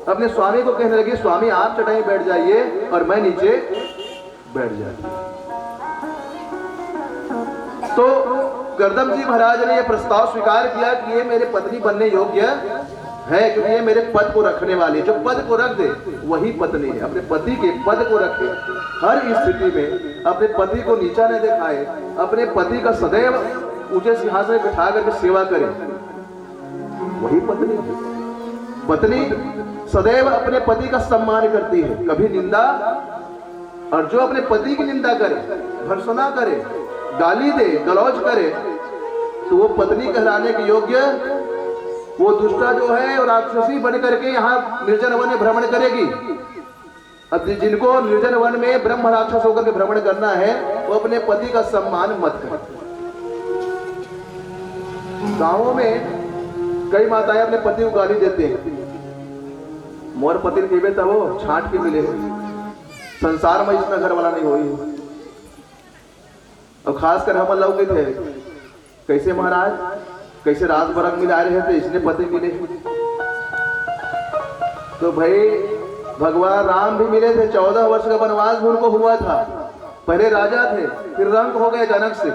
अपने स्वामी को कहने लगी, स्वामी आप चटाई बैठ जाइए और मैं नीचे बैठ जाती। तो कर्दम जी महाराज ने यह प्रस्ताव स्वीकार किया कि ये मेरे पत्नी बनने योग्य है, क्योंकि ये मेरे पद को रखने वाली, जो पद को रख दे वही पत्नी है। अपने पति के पद को रखे, हर स्थिति में अपने पति को नीचा न दिखाए, अपने पति का सदैव ऊंचे सिंहासन में बिठा करके सेवा करे, वही पत्नी है। पत्नी सदैव अपने पति का सम्मान करती है, कभी निंदा, और जो अपने पति की निंदा करे, भर्त्सना करे, गाली दे, गलौज करे, तो वो पत्नी कहलाने के योग्य, वो दुष्टा जो है और राक्षसी बन करके यहाँ निर्जन वन में भ्रमण करेगी। अब जिनको निर्जन वन में ब्रह्म राक्षस होकर के भ्रमण करना है, वो अपने पति का सम्मान मत करें। गांवों में कई माताएं अपने पति को गाली देते हैं, मोर पति ने तब वो छांट के मिले, संसार में इसमें घर वाला नहीं हुई। और खासकर हम लोग थे, कैसे महाराज, कैसे रात बरंग मिला रहे थे, इसने पति मिले। तो भाई भगवान राम भी मिले थे, 14 वर्ष का वनवास भी उनको हुआ था। पहले राजा थे, फिर रंग हो गए जनक से,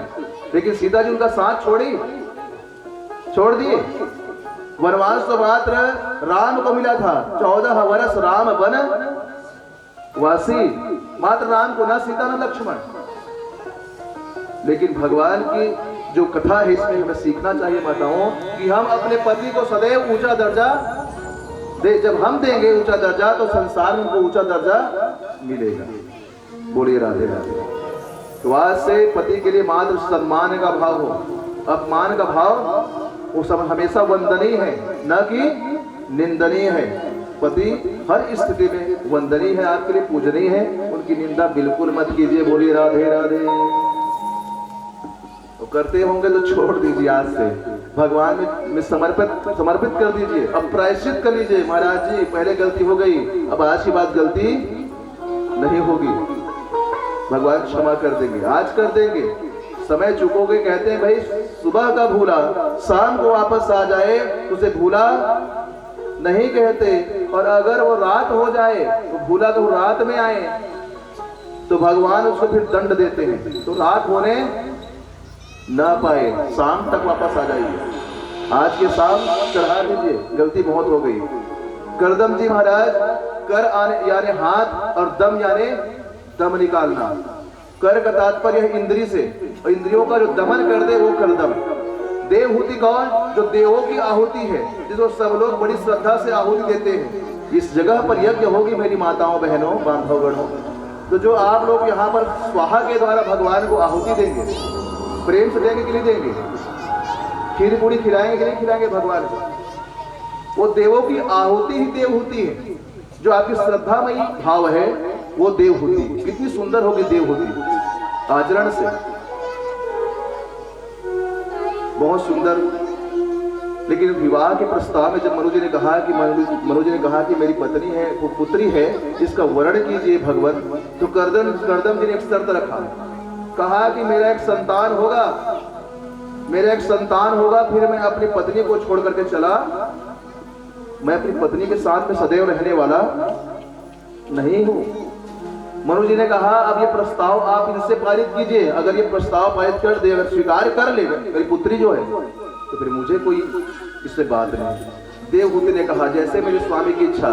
लेकिन सीता जी उनका साथ छोड़ दिए। वनवास तो मात्र राम को मिला था, 14 वर्ष राम वन वासी, मात्र राम को, न सीता न लक्ष्मण। लेकिन भगवान की जो कथा है, इसमें हमें सीखना चाहिए माताओं कि हम अपने पति को सदैव ऊंचा दर्जा दे। जब हम देंगे ऊंचा दर्जा, तो संसार में उनको ऊंचा दर्जा मिलेगा। बोलिए राधे राधे। तो आज से पति के लिए मात्र सम्मान का भाव हो, अपमान का भाव वो सब हमेशा वंदनीय है, न कि निंदनीय है। पति हर स्थिति में वंदनीय है, आपके लिए पूजनीय है, उनकी निंदा बिल्कुल मत कीजिए। बोलिए राधे राधे। तो करते होंगे तो छोड़ दीजिए, आज से भगवान में समर्पित कर दीजिए, अब प्रायश्चित कर लीजिए। महाराज जी पहले गलती हो गई, अब आज की बात गलती नहीं होगी, भगवान क्षमा कर देंगे, आज कर देंगे। समय चुकोगे, कहते हैं भाई सुबह का भूला शाम को वापस आ जाए, उसे भूला नहीं कहते। और अगर वो रात हो जाए तो भूला तो रात में आए, तो भगवान उसको फिर दंड देते हैं, तो रात होने ना पाए, शाम तक वापस आ जाइए। आज के शाम चढ़ा दीजिए, गलती बहुत हो गई। करदम जी महाराज, कर आने यानी हाथ, और दम यानी दम निकालना। कर का तात्पर्य है इंद्री से, और इंद्रियों का जो दमन कर दे वो करदम। देवहूति कौन? जो देवों की आहुति है, जिसको सब लोग बड़ी श्रद्धा से आहुति देते हैं। इस जगह पर यज्ञ होगी मेरी माताओं बहनों बांधवगणों, तो जो आप लोग यहाँ पर स्वाहा के द्वारा भगवान को आहुति देंगे, प्रेम से देंगे कि नहीं देंगे, खीर पूरी खिलाएंगे कि नहीं खिलाएंगे भगवान को, वो देवों की आहुति ही देवहूति है। जो आपकी श्रद्धामयी भाव है वो देवहूति। कितनी सुंदर होगी देवहूति, आचरण से बहुत सुंदर। लेकिन विवाह के प्रस्ताव में जब मनु जी ने कहा कि मेरी पत्नी है, वो पुत्री है, इसका वर्णन कीजिए भगवत, तो कर्दम जी ने एक शर्त रखा, कहा कि मेरा एक संतान होगा, फिर मैं अपनी पत्नी को छोड़ करके चला, मैं अपनी पत्नी के साथ में सदैव रहने वाला नहीं हूं। मनु जी ने कहा अब ये प्रस्ताव आप इनसे पारित कीजिए, अगर ये प्रस्ताव पारित कर दे, अगर स्वीकार कर ले मेरी पुत्री जो है, तो फिर मुझे कोई इससे बात नहीं। देवहूति ने कहा जैसे मेरे स्वामी की इच्छा,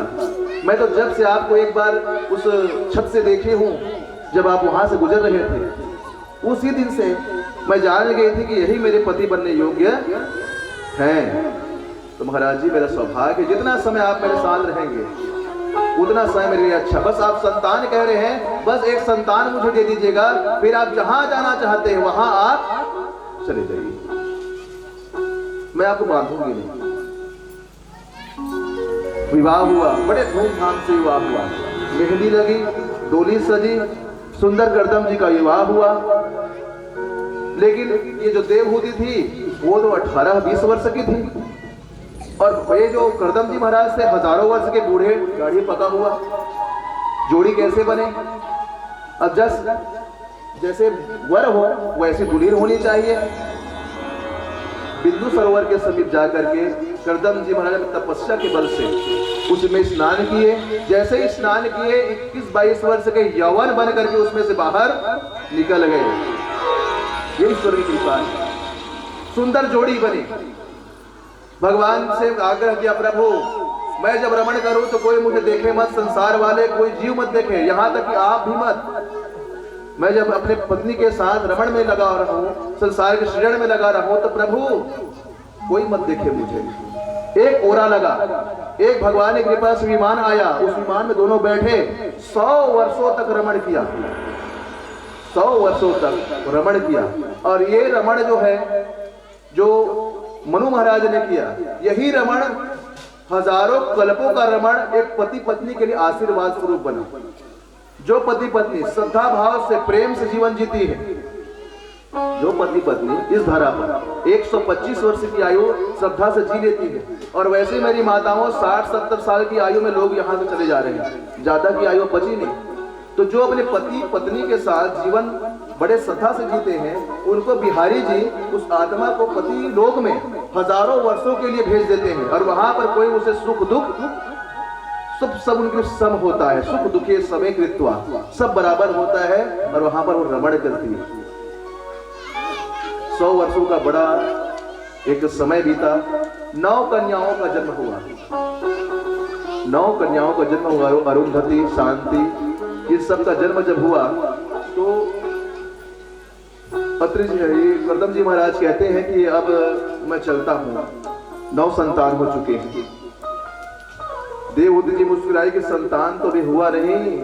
मैं तो जब से आपको एक बार उस छत से देखे हूं, जब आप वहां से गुजर रहे थे, उसी दिन से मैं जान गई थी कि यही मेरे पति बनने योग्य हैं। तो महाराज जी मेरा सौभाग्य, जितना समय आप मेरे साथ रहेंगे उतना समय मेरे लिए अच्छा। बस आप संतान कह रहे हैं, बस एक संतान मुझे दे दीजिएगा, फिर आप जहां जाना चाहते हैं वहां आप चले जाइए, मैं आपको बांधूंगी नहीं। विवाह हुआ, बड़े धूमधाम से विवाह हुआ, मेहंदी लगी, डोली सजी, सुंदर कर्दम जी का विवाह हुआ। लेकिन ये जो देवहूति थी वो तो 18-20 वर्ष की थी, और ये जो कर्दम जी महाराज से हजारों वर्ष के बूढ़े, गाढ़ी पका हुआ, जोड़ी कैसे बने? अब जैसे वर हो वैसे दुल्हन होनी चाहिए। बिंदु सरोवर के समीप जाकर के कर्दम जी महाराज ने तपस्या के बल से उसमें स्नान किए। जैसे ही स्नान किए 21-22 वर्ष के यौवन बन करके उसमें से बाहर निकल गए। ये ईश्वर की कृपा है। सुंदर जोड़ी बनी। भगवान से आग्रह किया, प्रभु मैं जब रमण करूं तो कोई मुझे देखे मत, संसार वाले कोई जीव मत देखे, यहां तक कि आप भी मत। मैं जब अपने पत्नी के साथ रमण में लगा रहूं, संसार के सृजन में लगा रहूं, तो प्रभु कोई मत देखे मुझे। एक ओरा लगा, एक भगवान की कृपा से विमान आया, उस विमान में दोनों बैठे 100 वर्षों तक रमण किया। 100 वर्षों तक रमण किया। और ये रमण जो है, जो मनु महाराज ने किया, यही रमण हजारों कल्पों का रमण एक पति पत्नी के लिए आशीर्वाद स्वरूप बना। जो पति पत्नी श्रद्धा भाव से प्रेम से जीवन जीती है, जो पति पत्नी इस धरा पर 125 वर्ष की आयु श्रद्धा से जी लेती है, और वैसे मेरी माताओं 60-70 साल की आयु में लोग यहाँ से चले जा रहे हैं, ज्यादा की आयु बची नहीं। तो जो अपने पति पत्नी के साथ जीवन बड़े श्रद्धा से जीते हैं, उनको बिहारी जी उस आत्मा को पति लोक में हजारों वर्षों के लिए भेज देते हैं, और वहां पर कोई उसे सुख दुख सब उनके सम होता है। सुख दुखे समय कृत्वा, सब बराबर होता है, और वहां पर वो रमण करती है। 100 वर्षों का बड़ा एक समय बीता। 9 कन्याओं का जन्म हुआ। 9 कन्याओं का जन्म हुआ। अरुंधति, शांति, इस सब का जन्म जब हुआ तो अत्रि जी, कर्दम जी महाराज कहते हैं कि अब मैं चलता हूं, 9 संतान हो चुके हैं। देवहूति जी मुस्कुराई कि संतान तो भी हुआ नहीं।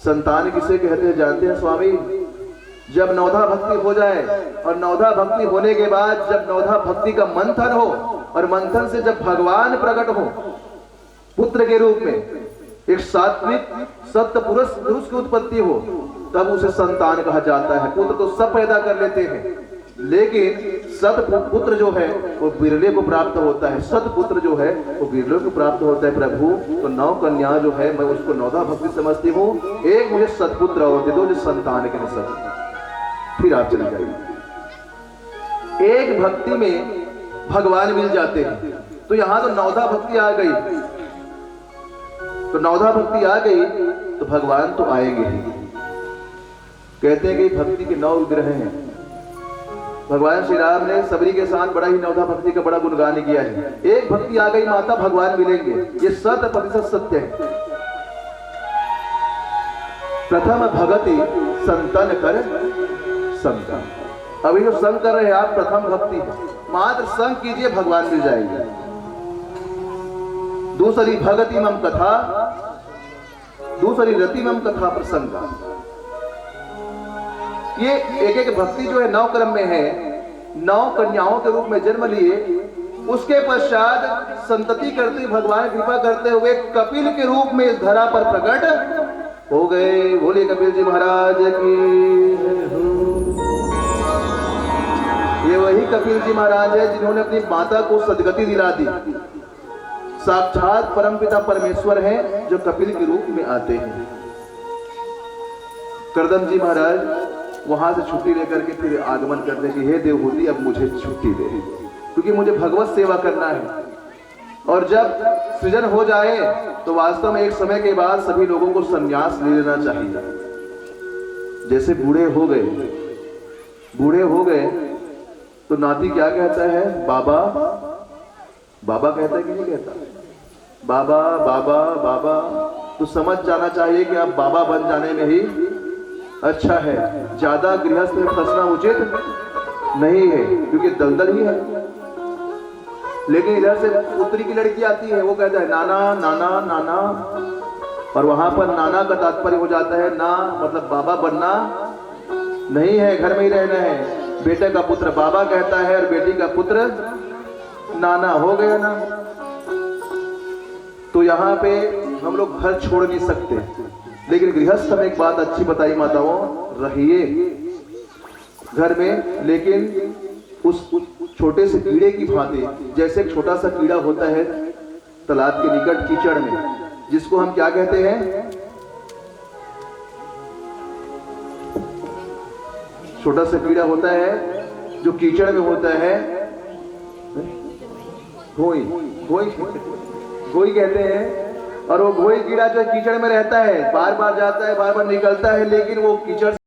संतान किसे कहते हैं जानते हैं स्वामी? जब नवधा भक्ति हो जाए, और नवधा भक्ति होने के बाद जब नवधा भक्ति का मंथन हो, और मंथन से जब भगवान प्रकट हो पुत्र के रूप में, एक सात्विक सत्य पुरुष की उत्पत्ति हो, तब उसे संतान कहा जाता है। पुत्र तो सब पैदा कर लेते हैं, लेकिन सतपुत्र जो है वो बिरले को प्राप्त होता है। सतपुत्र जो है वो बिरले को प्राप्त होता है। प्रभु तो 9 कन्या जो है, मैं उसको नवधा भक्ति समझती हूँ। एक मुझे सतपुत्र और दे दो जो संतान के लिए सब, फिर आप चले जाइए। एक भक्ति में भगवान मिल जाते हैं। तो यहां तो नवधा भक्ति आ गई, तो नवधा भक्ति आ गई तो भगवान तो आएंगे ही। कहते हैं कि भक्ति के 9 विग्रह हैं। भगवान श्री राम ने सबरी के साथ बड़ा ही नवधा भक्ति का बड़ा गुणगान किया है। एक भक्ति आ गई माता, भगवान मिलेंगे, ये 100% सत्य है। प्रथम भगति संतन कर संग। अभी जो संग कर रहे हैं आप, प्रथम भक्ति है। मात्र संग कीजिए, भगवान मिल जाएंगे। दूसरी भगति मम कथा, दूसरी रति मम कथा प्रसंगा। ये एक भक्ति जो है 9 क्रम में है। 9 कन्याओं के रूप में जन्म लिए, उसके पश्चात संतति करते भगवान कृपा करते हुए कपिल के रूप में इस धरा पर प्रकट हो गए। बोले कपिल जी महाराज की। ये वही कपिल जी महाराज है जिन्होंने अपनी माता को सदगति दिला दी। साक्षात परमपिता परमेश्वर हैं जो कपिल के रूप में आते हैं। कर्दम जी महाराज वहां से छुट्टी लेकर के फिर आगमन करने की, हे देवहूति अब मुझे छुट्टी दे, क्योंकि मुझे भगवत सेवा करना है। और जब सृजन हो जाए तो वास्तव में एक समय के बाद सभी लोगों को संन्यास ले लेना चाहिए। जैसे बूढ़े हो गए तो नाती क्या कहता है? बाबा बाबा कहता है कि नहीं कहता? बाबा बाबा बाबा। तो समझ जाना चाहिए कि आप बाबा बन जाने में ही अच्छा है। ज्यादा गृहस्थ में फंसना उचित नहीं है, क्योंकि दलदल ही है। लेकिन इधर से पुत्री की लड़की आती है, वो कहता है नाना नाना नाना, और वहां पर नाना का तात्पर्य हो जाता है ना, मतलब बाबा बनना नहीं है, घर में ही रहना है। बेटे का पुत्र बाबा कहता है और बेटी का पुत्र नाना, हो गया ना। तो यहाँ पे हम लोग घर छोड़ नहीं सकते। लेकिन गृहस्थ में एक बात अच्छी बताई माताओं, रहिए घर में, लेकिन उस छोटे से कीड़े की भांति, जैसे एक छोटा सा कीड़ा होता है तालाब के निकट कीचड़ में, जिसको हम क्या कहते हैं? छोटा सा कीड़ा होता है जो कीचड़ में होता है, घोई। घोई कहते हैं। और वो घोई कीड़ा जो कीचड़ में रहता है, बार बार जाता है, बार बार निकलता है, लेकिन वो कीचड़